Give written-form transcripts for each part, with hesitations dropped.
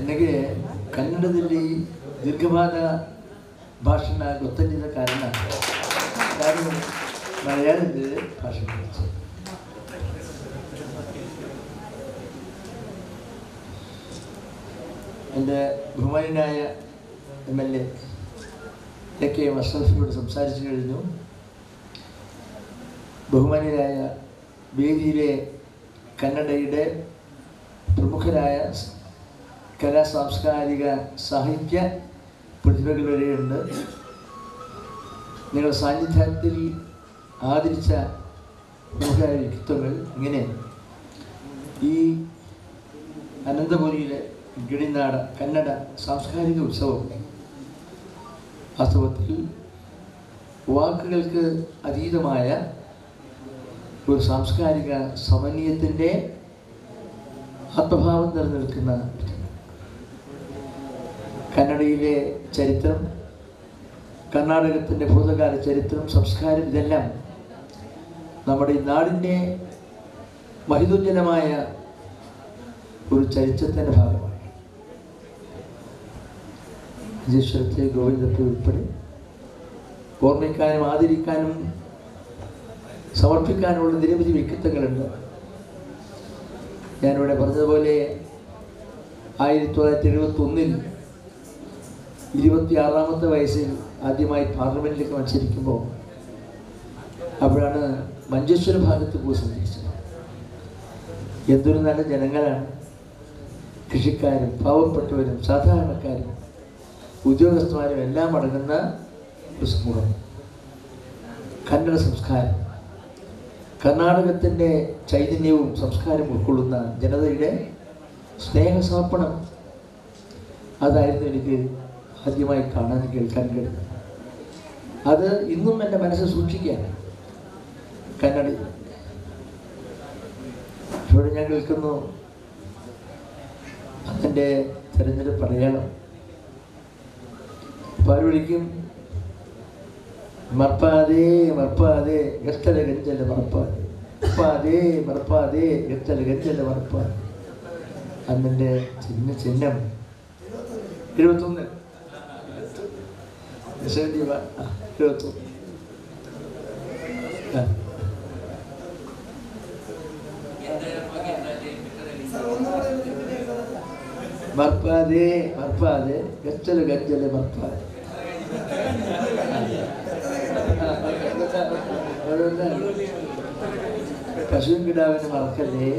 ನನಗೆ ಕನ್ನಡದಲ್ಲಿ ದೀರ್ಘವಾದ ಭಾಷಣ ಗೊತ್ತಿಲ್ಲದ ಕಾರಣ ನಾನು ಮಲಯಾಳದಲ್ಲಿ ಭಾಷಣ ಮಾಡ್ತೀನಿ. എൻ്റെ ബഹുമാനായ MLA AK അഷ്റഫിനോട് സംസാരിച്ചു കഴിഞ്ഞു. ബഹുമാനായ വേദിയിലെ കന്നഡയുടെ പ്രമുഖരായ കലാ സാംസ്കാരിക സാഹിത്യ പ്രതിഭകൾ വരെയുണ്ട്. നിങ്ങളുടെ സാന്നിധ്യത്തിൽ ആദരിച്ച പ്രമുഖ വ്യക്തിത്വങ്ങൾ ഇങ്ങനെ ഈ അനന്തപുരിയിലെ ഗഡിനാട കന്നഡ സാംസ്കാരിക ഉത്സവം വാസ്തവത്തിൽ വാക്കുകൾക്ക് അതീതമായ ഒരു സാംസ്കാരിക സമന്വയത്തിൻ്റെ ആത്മഭാവം നിലനിൽക്കുന്ന കന്നഡയിലെ ചരിത്രം, കർണാടകത്തിൻ്റെ ഭൂതകാല ചരിത്രം, സംസ്കാരം, ഇതെല്ലാം നമ്മുടെ ഈ നാടിൻ്റെ മഹിതോജ്വലമായ ഒരു ചരിത്രത്തിൻ്റെ ഭാഗമാണ്. മഞ്ചേശ്വരത്തെ ഗോവിന്ദത്തെ ഉൾപ്പെടെ ഓർമ്മിക്കാനും ആദരിക്കാനും സമർപ്പിക്കാനുള്ള നിരവധി വ്യക്തിത്വങ്ങളുണ്ട്. ഞാനിവിടെ പറഞ്ഞതുപോലെ 1971 26-ാമത്തെ വയസ്സിൽ ആദ്യമായി പാർലമെൻറ്റിലേക്ക് മത്സരിക്കുമ്പോൾ അപ്പോഴാണ് മഞ്ചേശ്വര ഭാഗത്ത് പോയി സഞ്ചരിച്ചത്. എന്തൊരു നല്ല ജനങ്ങളാണ്. കൃഷിക്കാരും പാവപ്പെട്ടവരും സാധാരണക്കാരും ഉദ്യോഗസ്ഥന്മാരും എല്ലാം അടങ്ങുന്ന ഒരു സമൂഹം. കന്നഡ സംസ്കാരം, കർണാടകത്തിൻ്റെ ചൈതന്യവും സംസ്കാരവും ഉൾക്കൊള്ളുന്ന ജനതയുടെ സ്നേഹസമർപ്പണം, അതായിരുന്നു എനിക്ക് ആദ്യമായി കാണാൻ കേൾക്കാൻ കഴിയുന്നത്. അത് ഇന്നും എൻ്റെ മനസ്സിൽ സൂക്ഷിക്കാൻ കന്നഡ ഇവിടെ ഞാൻ കേൾക്കുന്നു. അതിൻ്റെ തിരഞ്ഞെടുപ്പ് അടയാളം പാർവഴിക്കും മർപ്പാതേ മർപ്പാതേ എത്തല ഗഞ്ചല മർപ്പാതേ മർപ്പാതേ മർപ്പാതേ എത്തല ഗഞ്ചല മർപ്പാതേ. അതിൻ്റെ ചിഹ്നം 21 മർപ്പാതേ മർപ്പാതേ ഗച്ചല് ഗജ്ജല് മർപ്പാതേ. പശുവും കിടാവിനെ മറക്കല്ലേ,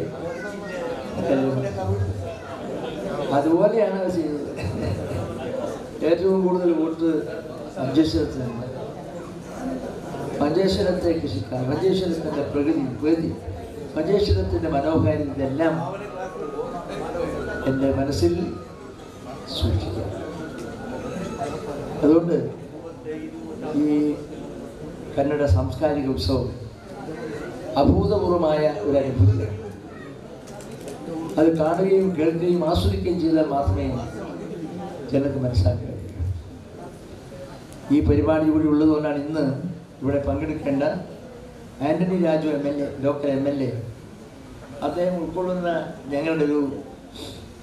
അതുപോലെയാണ് അത് ചെയ്തത്. ഏറ്റവും കൂടുതൽ വോട്ട് മഞ്ചേശ്വരത്തിനുണ്ട്. മഞ്ചേശ്വരത്തെ കൃഷിക്കാർ, മഞ്ചേശ്വരത്തിൻ്റെ പ്രകൃതി, മഞ്ചേശ്വരത്തിൻ്റെ മനോഹാരിത, ഇതെല്ലാം എൻ്റെ മനസ്സിൽ സൂക്ഷിക്കുക. അതുകൊണ്ട് ഈ കന്നഡ സാംസ്കാരിക ഉത്സവം അഭൂതപൂർവമായ ഒരു അനുഭൂതിയാണ്. അത് കാണുകയും കേൾക്കുകയും ആസ്വദിക്കുകയും ചെയ്താൽ മാത്രമേ ജനങ്ങൾക്ക് മനസ്സിലാക്കുക. ഈ പരിപാടി കൂടി ഉള്ളതുകൊണ്ടാണ് ഇന്ന് ഇവിടെ പങ്കെടുക്കേണ്ട Antony Raju MLA, local MLA, അദ്ദേഹം ഉൾക്കൊള്ളുന്ന ഞങ്ങളുടെ ഒരു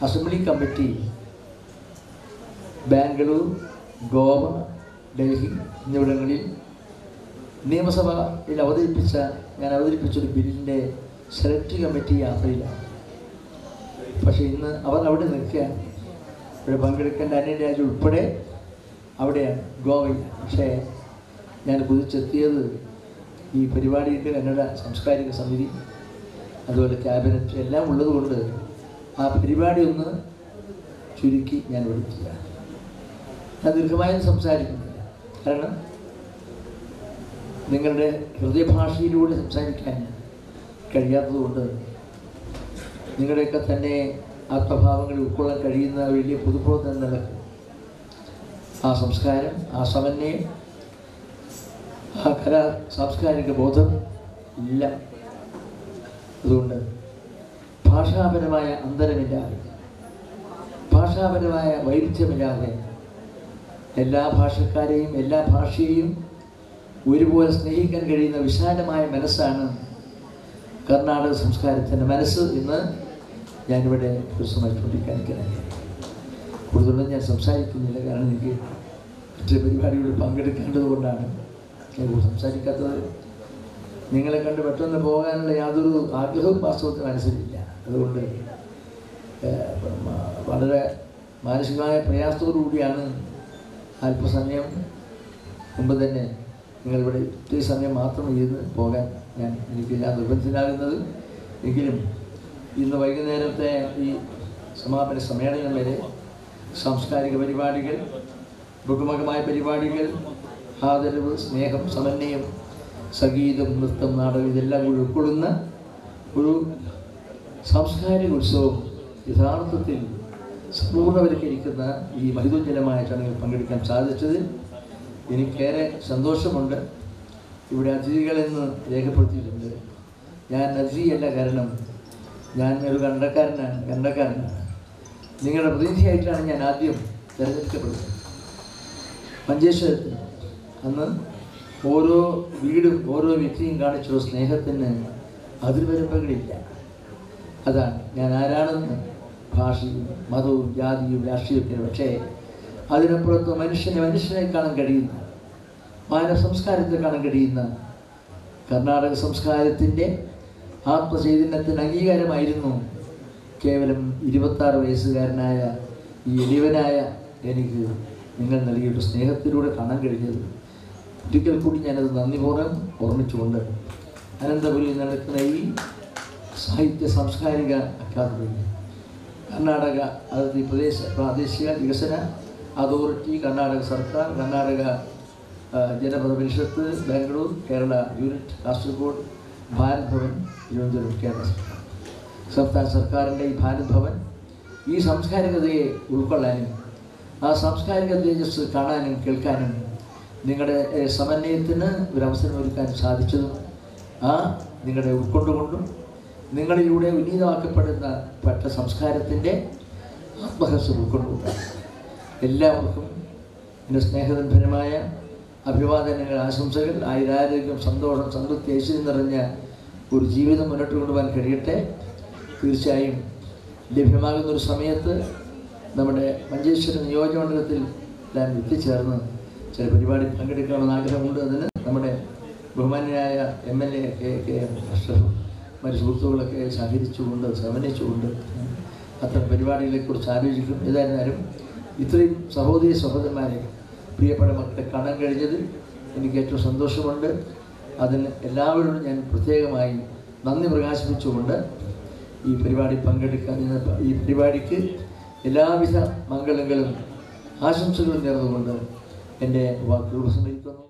അസംബ്ലി കമ്മിറ്റി ബാംഗ്ലൂർ, ഗോവ, ഡൽഹി എന്നിവിടങ്ങളിൽ നിയമസഭയിൽ ഞാൻ അവതരിപ്പിച്ചൊരു ബില്ലിൻ്റെ സെലക്ട് കമ്മിറ്റി യാത്രയിലാണ്. പക്ഷേ ഇന്ന് അവർ അവിടെ നിൽക്കുകയാണ്. ഇവിടെ പങ്കെടുക്കേണ്ട ആൻ്റണി രാജു ഉൾപ്പെടെ അവിടെയാണ്, ഗോവയിൽ. പക്ഷേ ഞാൻ കുതിച്ചെത്തിയത് ഈ പരിപാടിയുടെ കന്നഡ സാംസ്കാരിക സമിതി, അതുപോലെ ക്യാബിനറ്റ് എല്ലാം ഉള്ളതുകൊണ്ട് ആ പരിപാടി ഒന്ന് ചുരുക്കി ഞാൻ വിളിക്കുക. ഞാൻ ദീർഘമായി സംസാരിക്കുന്നില്ല, കാരണം നിങ്ങളുടെ ഹൃദയഭാഷയിലൂടെ സംസാരിക്കാൻ കഴിയാത്തതുകൊണ്ട് നിങ്ങളുടെയൊക്കെ തന്നെ ആത്മഭാവങ്ങൾ ഉൾക്കൊള്ളാൻ കഴിയുന്ന വലിയ പൊതുപ്രവർത്തനം നടക്കും. ആ സംസ്കാരം, ആ സമന്വയം, ആ കലാ സാംസ്കാരിക ബോധം ഇല്ല. അതുകൊണ്ട് ഭാഷാപരമായ അന്തരമില്ലാതെ, ഭാഷാപരമായ വൈരുദ്ധ്യമില്ലാതെ എല്ലാ ഭാഷക്കാരെയും എല്ലാ ഭാഷയെയും ഒരുപോലെ സ്നേഹിക്കാൻ കഴിയുന്ന വിശാലമായ മനസ്സാണ് കർണാടക സംസ്കാരത്തിൻ്റെ മനസ്സ് എന്ന് ഞാനിവിടെ ചൂണ്ടിക്കാണിക്കാൻ. കൂടുതലൊന്നും ഞാൻ സംസാരിക്കുന്നില്ല. കാരണം എനിക്ക് മറ്റു പരിപാടികളിൽ പങ്കെടുക്കേണ്ടത് കൊണ്ടാണ് ഞാൻ സംസാരിക്കാത്തത്. നിങ്ങളെ കണ്ട് പെട്ടെന്ന് പോകാനുള്ള യാതൊരു ആഗ്രഹവും വാസ്തവത്തിന് മനസ്സിലില്ല. അതുകൊണ്ട് വളരെ മാനസികമായ പ്രയാസത്തോടു കൂടിയാണ് അല്പസമയം മുമ്പ് തന്നെ നിങ്ങളിവിടെ ഇത്തിരി സമയം മാത്രം ഇരുന്ന് പോകാൻ ഞാൻ നിർബന്ധിതനാകുന്നത്. എങ്കിലും ഇന്ന് വൈകുന്നേരത്തെ ഈ സമാപന സമ്മേളനം വരെ സാംസ്കാരിക പരിപാടികൾ, ബഹുമുഖമായ പരിപാടികൾ, ആദരവ്, സ്നേഹം, സമന്വയം, സംഗീതം, നൃത്തം, നാടകം ഇതെല്ലാം കൂടി ഉൾക്കൊള്ളുന്ന ഒരു സാംസ്കാരിക ഉത്സവം യഥാർത്ഥത്തിൽ സമ്പൂർണ്ണവൽക്കരിക്കുന്ന ഈ മഹിതോജ്വലമായ ചടങ്ങിൽ പങ്കെടുക്കാൻ സാധിച്ചത് എനിക്കേറെ സന്തോഷമുണ്ട്. ഇവിടെ അതിഥികളെന്ന് രേഖപ്പെടുത്തിയിട്ടുണ്ട്. ഞാൻ അതിഥിയല്ല, കാരണം ഞാൻ ഒരു കണ്ടക്കാരനാണ്. നിങ്ങളുടെ പ്രതിനിധിയായിട്ടാണ് ഞാൻ ആദ്യം തിരഞ്ഞെടുക്കപ്പെടുന്നത്. മഞ്ചേശ്വരത്തിൽ അന്ന് ഓരോ വീടും ഓരോ വ്യക്തിയും കാണിച്ച സ്നേഹത്തിന് അതിർവരമ്പുകളില്ല. അതാണ് ഞാൻ ആരാണെന്ന് ഭാഷയും മതവും ജാതിയും രാഷ്ട്രീയവും, പക്ഷേ അതിനപ്പുറത്ത് മനുഷ്യനെ കാണാൻ കഴിയുന്ന, മാനവ സംസ്കാരത്തെ കാണാൻ കഴിയുന്ന കർണാടക സംസ്കാരത്തിൻ്റെ ആത്മചൈതന്യത്തിന് അംഗീകാരമായിരുന്നു കേവലം 26 വയസ്സുകാരനായ ഈ എളിവനായ എനിക്ക് നിങ്ങൾ നൽകിയിട്ട് സ്നേഹത്തിലൂടെ കാണാൻ കഴിഞ്ഞത്. ഒരിക്കൽ കൂടി ഞാനത് നന്ദിപൂർവ്വം ഓർമ്മിച്ചുകൊണ്ട് അനന്തപുരിയിൽ നടക്കുന്ന ഈ സാഹിത്യ സാംസ്കാരിക അക്കാദമി, കർണാടക അതിർത്തി പ്രാദേശിക വികസന അതോറിറ്റി, കർണാടക സർക്കാർ, കർണാടക ജനപദ പരിഷത്ത് ബാംഗ്ലൂർ, കേരള യൂണിറ്റ് കാസർഗോഡ്, ഭാരത് ഭവൻ തിരുവനന്തപുരം, കേരള സംസ്ഥാന സർക്കാരിൻ്റെ ഈ ഭാരത് ഭവൻ ഈ സാംസ്കാരികതയെ ഉൾക്കൊള്ളാനും ആ സാംസ്കാരിക തേജസ് കാണാനും കേൾക്കാനും നിങ്ങളുടെ സമന്വയത്തിന് ഒരവസരം ഒരുക്കാൻ സാധിച്ചതും നിങ്ങളുടെ ഉൾക്കൊണ്ടുകൊണ്ടും നിങ്ങളിലൂടെ ഉന്നീതമാക്കപ്പെടുന്ന സംസ്കാരത്തിൻ്റെ ആത്മഹർഷം ഉൾക്കൊണ്ടുകൊണ്ടാണ്. എല്ലാവർക്കും എൻ്റെ സ്നേഹനിർഭരമായ അഭിവാദനങ്ങൾ, ആശംസകൾ. ആയുരാരോഗ്യം, സന്തോഷം, സംതൃപ്തി, ഐശ്വര്യം നിറഞ്ഞ ഒരു ജീവിതം മുന്നോട്ട് കൊണ്ടുപോകാൻ കഴിയട്ടെ. തീർച്ചയായും ലഭ്യമാകുന്നൊരു സമയത്ത് നമ്മുടെ മഞ്ചേശ്വരം നിയോജകമണ്ഡലത്തിൽ എല്ലാം എത്തിച്ചേർന്ന് ചില പരിപാടി പങ്കെടുക്കണമെന്ന് ആഗ്രഹമുണ്ട്. അതിന് നമ്മുടെ ബഹുമാന്യനായ MLA കെ അഷ്റഫ് മറ്റു സുഹൃത്തുക്കളൊക്കെ സഹകരിച്ചുകൊണ്ട് സമന്വയിച്ചുകൊണ്ട് അത്തരം പരിപാടികളെക്കുറിച്ച് ആലോചിക്കും. ഏതായിരുന്നാലും ഇത്രയും സഹോദരന്മാരെ, പ്രിയപ്പെട്ട മക്കളെ കാണാൻ കഴിഞ്ഞതിൽ എനിക്ക് ഏറ്റവും സന്തോഷമുണ്ട്. അതിന് എല്ലാവരോടും ഞാൻ പ്രത്യേകമായി നന്ദി പ്രകാശിപ്പിച്ചുകൊണ്ട് ഈ പരിപാടിക്ക് എല്ലാവിധ മംഗളങ്ങളും ആശംസകളും നേർന്നുകൊണ്ട് എൻ്റെ വാക്കുകൾ ഉപസംഹരിക്കുന്നു.